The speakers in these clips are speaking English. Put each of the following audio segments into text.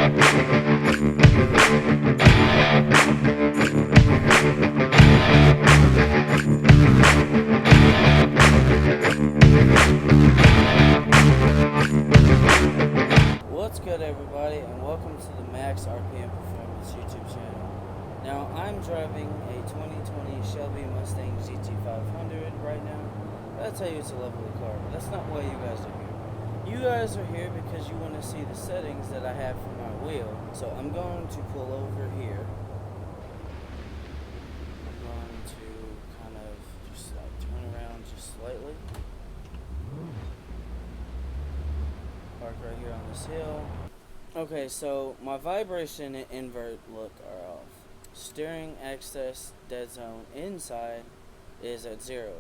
What's good, everybody, and welcome to the Max RPM Performance YouTube channel. Now, I'm driving a 2020 Shelby Mustang GT500 right now. I'll tell you it's a lovely car, but that's not why you guys are here. You guys are here because you want to see the settings that I have for my wheel. So I'm going to pull over here. I'm going to kind of just like turn around just slightly. Park right here on this hill. Okay, so my vibration and invert look are off. Steering access dead zone inside is at 0.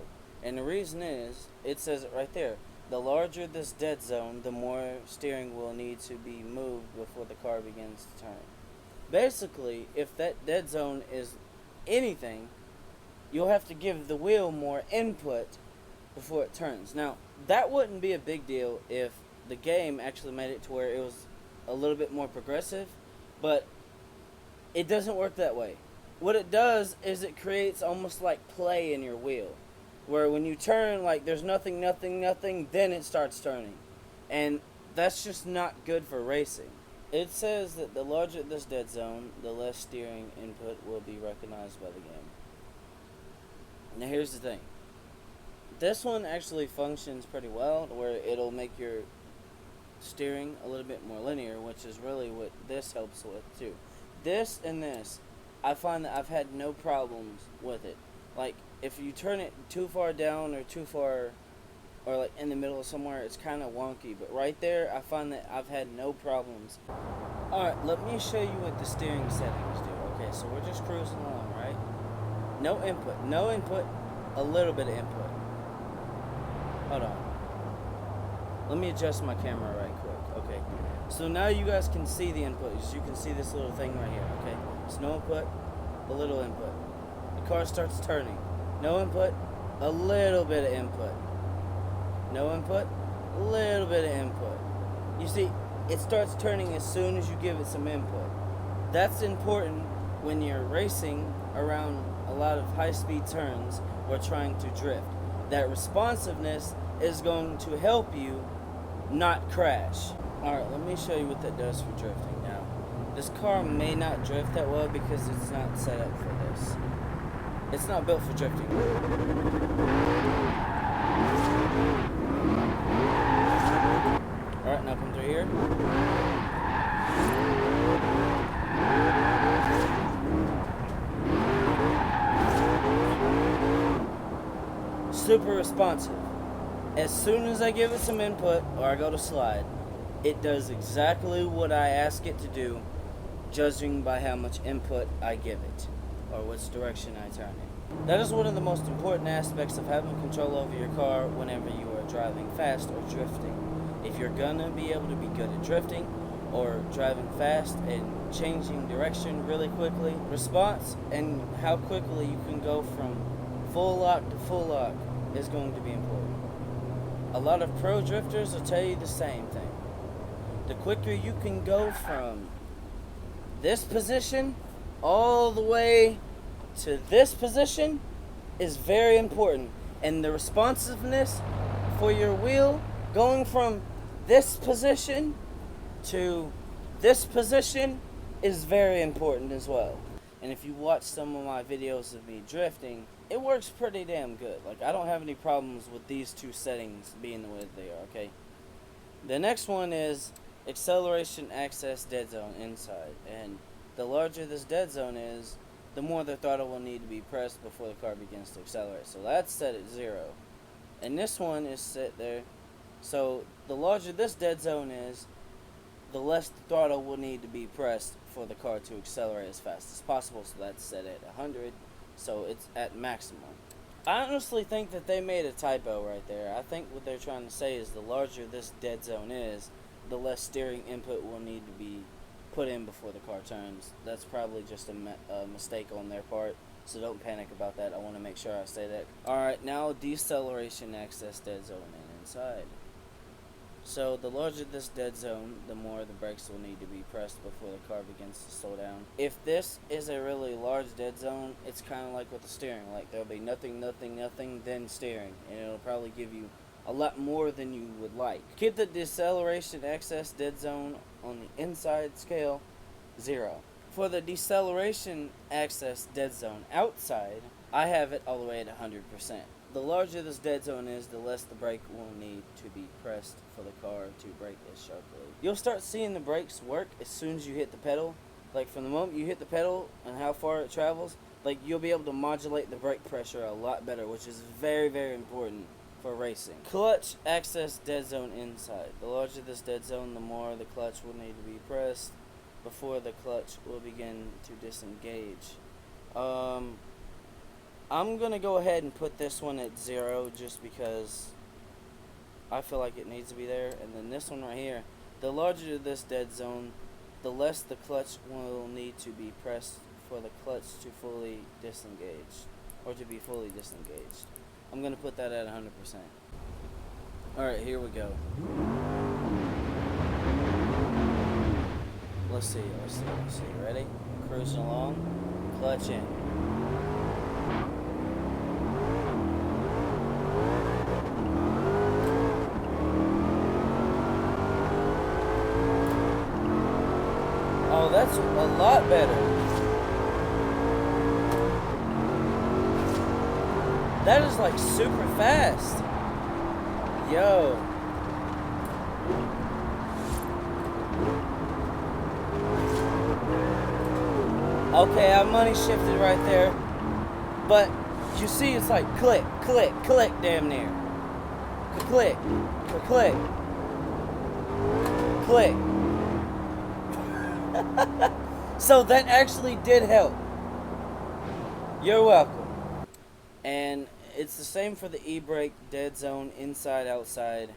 And the reason is, it says it right there. The larger this dead zone, the more steering will need to be moved before the car begins to turn. Basically, if that dead zone is anything, you'll have to give the wheel more input before it turns. Now, that wouldn't be a big deal if the game actually made it to where it was a little bit more progressive, but it doesn't work that way. What it does is it creates almost like play in your wheel, where when you turn, like there's nothing, then it starts turning. And that's just not good for racing. It says that the larger this dead zone, the less steering input will be recognized by the game. Now here's the thing. This one actually functions pretty well, where it'll make your steering a little bit more linear, which is really what this helps with too. This and this, I find that I've had no problems with it. Like, if you turn it too far down or too far, or like in the middle of somewhere, it's kind of wonky. But right there, I find that I've had no problems. Alright, let me show you what the steering settings do. Okay, so we're just cruising along, right? No input, a little bit of input. Hold on. Let me adjust my camera right quick. Okay. So now you guys can see the input. You can see this little thing right here. Okay. It's no input, a little input. The car starts turning. No input, a little bit of input. No input, a little bit of input. You see, it starts turning as soon as you give it some input. That's important when you're racing around a lot of high-speed turns or trying to drift. That responsiveness is going to help you not crash. Alright, let me show you what that does for drifting. Now, this car may not drift that well because it's not set up for this. It's not built for drifting. Alright, now come through here. Super responsive. As soon as I give it some input, or I go to slide, it does exactly what I ask it to do, judging by how much input I give it, or which direction I turn it. That is one of the most important aspects of having control over your car whenever you are driving fast or drifting. If you're gonna be able to be good at drifting, or driving fast and changing direction really quickly, response and how quickly you can go from full lock to full lock is going to be important. A lot of pro drifters will tell you the same thing. The quicker you can go from this position all the way to this position is very important. And the responsiveness for your wheel going from this position to this position is very important as well. And if you watch some of my videos of me drifting, it works pretty damn good. Like, I don't have any problems with these two settings being the way that they are, okay? The next one is acceleration access dead zone inside. And the larger this dead zone is, the more the throttle will need to be pressed before the car begins to accelerate. So that's set at 0. And this one is set there. So the larger this dead zone is, the less the throttle will need to be pressed for the car to accelerate as fast as possible. So that's set at 100. So it's at maximum. I honestly think that they made a typo right there. I think what they're trying to say is the larger this dead zone is, the less steering input will need to be put in before the car turns. That's probably just a mistake on their part, so don't panic about that. I want to make sure I say that. Alright, now deceleration access dead zone and inside. So the larger this dead zone, the more the brakes will need to be pressed before the car begins to slow down. If this is a really large dead zone, it's kind of like with the steering. Like there'll be nothing, nothing, nothing, then steering. And it'll probably give you a lot more than you would like. Keep the deceleration excess dead zone on the inside scale 0. For the deceleration access dead zone outside, I have it all the way at 100%. The larger this dead zone is, the less the brake will need to be pressed for the car to brake as sharply. You'll start seeing the brakes work as soon as you hit the pedal. Like from the moment you hit the pedal and how far it travels, like you'll be able to modulate the brake pressure a lot better, which is very, very important for racing. Clutch access dead zone inside. The larger this dead zone, the more the clutch will need to be pressed before the clutch will begin to disengage. I'm going to go ahead and put this one at 0 just because I feel like it needs to be there. And then this one right here, the larger this dead zone, the less the clutch will need to be pressed for the clutch to fully disengage, or to be fully disengaged. I'm going to put that at 100%. Alright, here we go. Let's see. Ready? Cruising along. Clutch in. Oh, that's a lot better. That is like super fast. Yo. Okay, I money shifted right there. But you see it's like click, click, click damn near. Click, click, click. So that actually did help. You're welcome. And it's the same for the e-brake dead zone inside outside.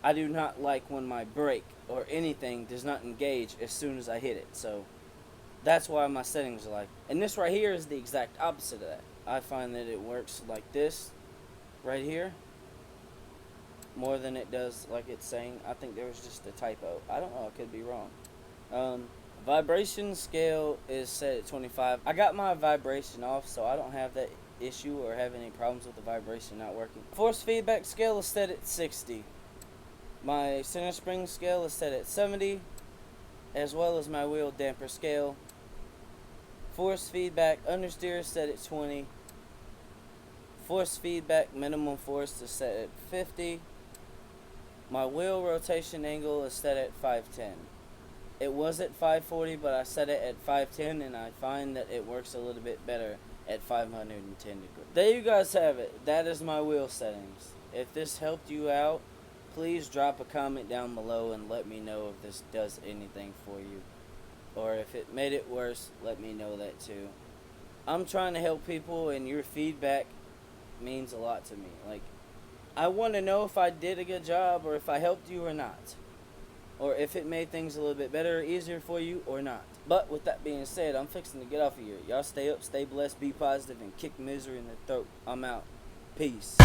I do not like when my brake or anything does not engage as soon as I hit it. So that's why my settings are like. And this right here is the exact opposite of that. I find that it works like this right here more than it does like it's saying. I think there was just a typo. I don't know, I could be wrong. Vibration scale is set at 25. I got my vibration off, so I don't have that issue or have any problems with the vibration not working. Force feedback scale is set at 60. My center spring scale is set at 70, as well as my wheel damper scale. Force feedback understeer is set at 20. Force feedback minimum force is set at 50. My wheel rotation angle is set at 510. It was at 540, but I set it at 510, and I find that it works a little bit better at 510 degrees. There you guys have it. That is my wheel settings. If this helped you out, please drop a comment down below and let me know if this does anything for you. Or if it made it worse, let me know that too. I'm trying to help people, and your feedback means a lot to me. Like, I want to know if I did a good job or if I helped you or not. Or if it made things a little bit better or easier for you or not. But with that being said, I'm fixing to get off of here. Y'all stay up, stay blessed, be positive, and kick misery in the throat. I'm out. Peace.